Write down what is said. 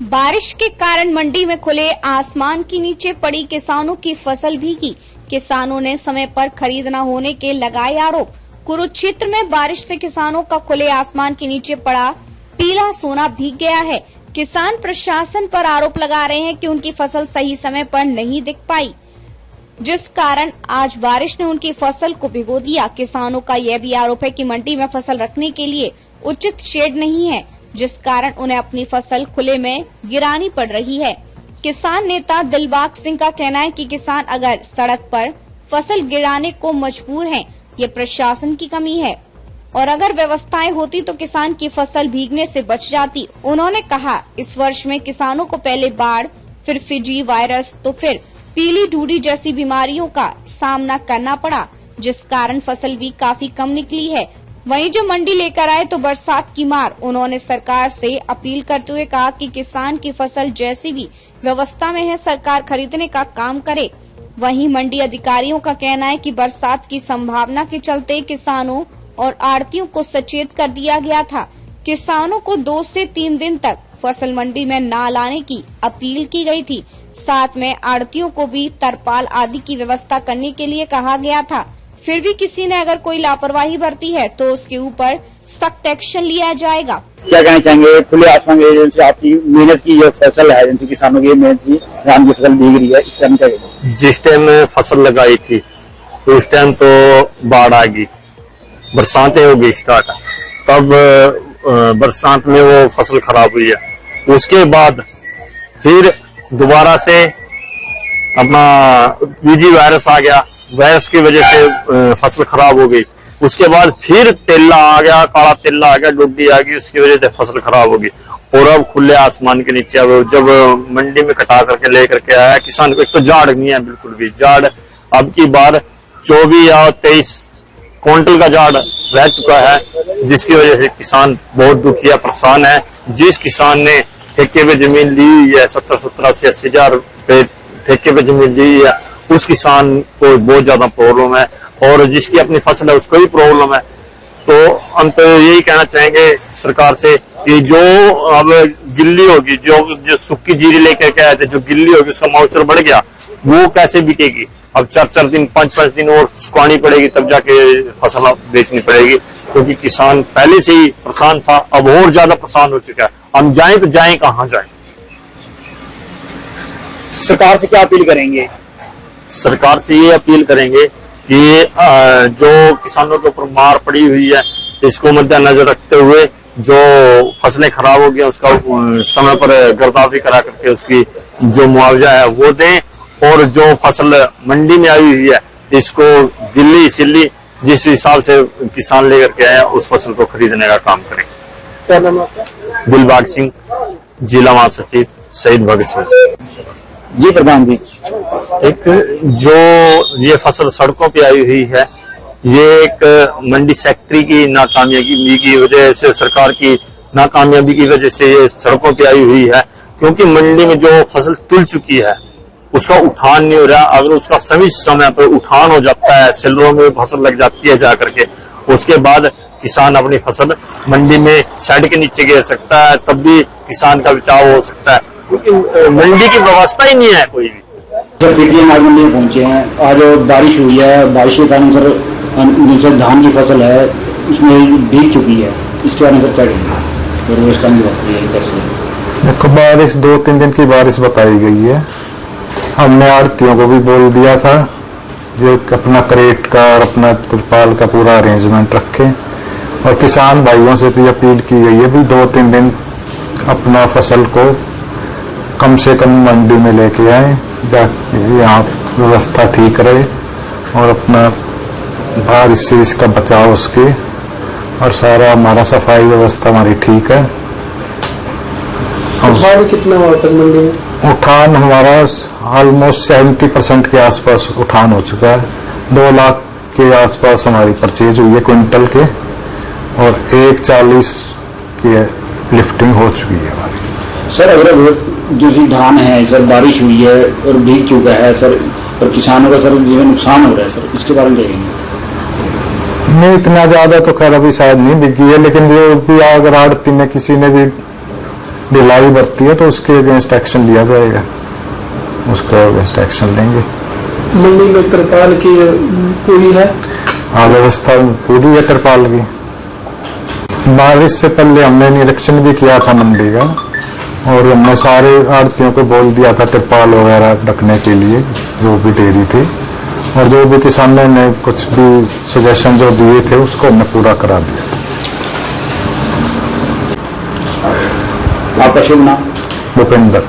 बारिश के कारण मंडी में खुले आसमान के नीचे पड़ी किसानों की फसल भीगी। किसानों ने समय पर खरीद न होने के लगाए आरोप। कुरुक्षेत्र में बारिश से किसानों का खुले आसमान के नीचे पड़ा पीला सोना भीग गया है। किसान प्रशासन पर आरोप लगा रहे हैं कि उनकी फसल सही समय पर नहीं दिख पाई, जिस कारण आज बारिश ने उनकी फसल को भिगो दिया। किसानों का यह भी आरोप है कि मंडी में फसल रखने के लिए उचित शेड नहीं है, जिस कारण उन्हें अपनी फसल खुले में गिरानी पड़ रही है। किसान नेता दिलबाग सिंह का कहना है कि किसान अगर सड़क पर फसल गिराने को मजबूर हैं, ये प्रशासन की कमी है, और अगर व्यवस्थाएं होती तो किसान की फसल भीगने से बच जाती। उन्होंने कहा, इस वर्ष में किसानों को पहले बाढ़, फिर फिजी वायरस, तो फिर पीली ढूंढी जैसी बीमारियों का सामना करना पड़ा, जिस कारण फसल भी काफी कम निकली है। वहीं जो मंडी लेकर आए तो बरसात की मार। उन्होंने सरकार से अपील करते हुए कहा कि किसान की फसल जैसी भी व्यवस्था में है, सरकार खरीदने का काम करे। वहीं मंडी अधिकारियों का कहना है कि बरसात की संभावना के चलते किसानों और आढ़तियों को सचेत कर दिया गया था। किसानों को 2 से 3 दिन तक फसल मंडी में न लाने की अपील की गई थी। साथ में आढ़तियों को भी तरपाल आदि की व्यवस्था करने के लिए कहा गया था। फिर भी किसी ने अगर कोई लापरवाही बरती है तो उसके ऊपर सख्त एक्शन लिया जाएगा। क्या कहना चाहेंगे, खुले आसमान में आपकी मेहनत की जो फसल है, जिनसे किसानों की मेहनत की धान की फसल भीग रही है, इसका क्या कहेंगे? जिस टाइम फसल लगाई थी उस टाइम तो बाढ़ आ गई, बरसातें हो गई स्टार्ट, तब बरसात में वो फसल खराब हुई है। उसके बाद फिर दोबारा से अपना पीजी वायरस आ गया, वायरस की वजह से फसल खराब हो गई। उसके बाद फिर तेला आ गया, काला तेला आ गया, डुड्डी आ गई, उसकी वजह से फसल खराब हो गई। और अब खुले आसमान के नीचे अब जब मंडी में कटा करके लेकर के आया किसान को, एक तो जाड़ नहीं है बिल्कुल भी, जाड़ अब की बार 24 या 23 क्विंटल का जाड़ रह चुका है, जिसकी वजह से किसान बहुत दुखी है, परेशान है। जिस किसान ने ठेके पे जमीन ली हुई है, 70-70 से 80 हजार रुपए ठेके पे जमीन ली हुई है, उस किसान को बहुत ज्यादा प्रॉब्लम है, और जिसकी अपनी फसल है उसको भी प्रॉब्लम है। तो अंत यही कहना चाहेंगे सरकार से कि जो अब गिल्ली होगी, जो सूखी जीरी लेकर के आए थे, जो गिल्ली होगी उसका माउचर बढ़ गया, वो कैसे बिकेगी? अब 4-4 दिन 5-5 दिन और सुखानी पड़ेगी, तब जाके फसल बेचनी पड़ेगी, क्योंकि किसान पहले से ही परेशान था, अब और ज्यादा परेशान हो चुका है। हम जाएं तो जाएं कहाँ जाएं? सरकार से क्या अपील करेंगे? सरकार से ये अपील करेंगे कि जो किसानों के ऊपर मार पड़ी हुई है, इसको मद्देनजर रखते हुए जो फसलें खराब हो गई उसका समय पर गिरदावरी करा करके उसकी जो मुआवजा है वो दें, और जो फसल मंडी में आई हुई है इसको गिल्ली सिल्ली जिस हिसाब से किसान लेकर के आया उस फसल को खरीदने का काम करें। क्या नाम आपका? दिलबाग सिंह, जिला महासचिव शहीद भगत सिंह जी। प्रधान जी, एक जो ये फसल सड़कों पे आई हुई है, ये एक मंडी सेक्रेटरी की नाकामयाबी की वजह से, सरकार की नाकामयाबी की वजह से ये सड़कों पे आई हुई है, क्योंकि मंडी में जो फसल तुल चुकी है उसका उठान नहीं हो रहा। अगर उसका सही समय पर उठान हो जाता है, सेलरों में फसल लग जाती है जाकर के, उसके बाद किसान अपनी फसल मंडी में शेड के नीचे गिर सकता है, तब भी किसान का बचाव हो सकता है, क्योंकि मंडी की व्यवस्था ही नहीं है कोई भी। सर पीटीएम आज मंडी में पहुंचे हैं, आज बारिश हुई है, बारिश के कारण सर धान की फसल है उसमें भीग चुकी है, इसके बारे में सर क्या कहेंगे? व्यवस्था की बात है कैसे? देखो, बारिश 2-3 दिन की बारिश बताई गई है। हमने आढ़तियों को भी बोल दिया था जो अपना क्रेट का और अपना तिरपाल का पूरा अरेंजमेंट रखें, और किसान भाइयों से भी अपील की गई है भी 2-3 दिन अपना फसल को कम से कम मंडी में लेके आए, ताकि यहाँ व्यवस्था ठीक रहे और अपना बारिश से इसका बचाव उसके, और सारा हमारा सफाई व्यवस्था हमारी ठीक है। उठान कितना हुआ तक मंडी में? उठान हमारा ऑलमोस्ट 70% के आसपास उठान हो चुका है। 2 लाख के आसपास हमारी परचेज हुई है क्विंटल के, और 140 की लिफ्टिंग हो चुकी है हमारी। सर अगर जो धान है सर बारिश हुई है और भीग चुका है सर, और किसानों का सर जीवन नुकसान हो रहा है सर, इसके बारे में कहेंगे? नहीं, इतना ज्यादा तो खैर अभी शायद नहीं बिकी है, लेकिन जो भी अगर आढ़ती में किसी ने भी ढिलाई बरती है तो उसके अगेंस्ट एक्शन लिया जाएगा, उसके अगेंस्ट एक्शन लेंगे। मंडी में तिरपाल की पूरी है? हाँ, व्यवस्था पूरी है तिरपाल की। बारिश से पहले हमने निरीक्षण भी किया था मंडी का, और हमने सारे आड़तियों को बोल दिया था तिरपाल वगैरह ढकने के लिए, जो भी डेयरी थी, और जो भी किसानों ने कुछ भी सजेशन जो दिए थे उसको हमने पूरा करा दिया। आपका शुभ नाम? भूपेंद्र।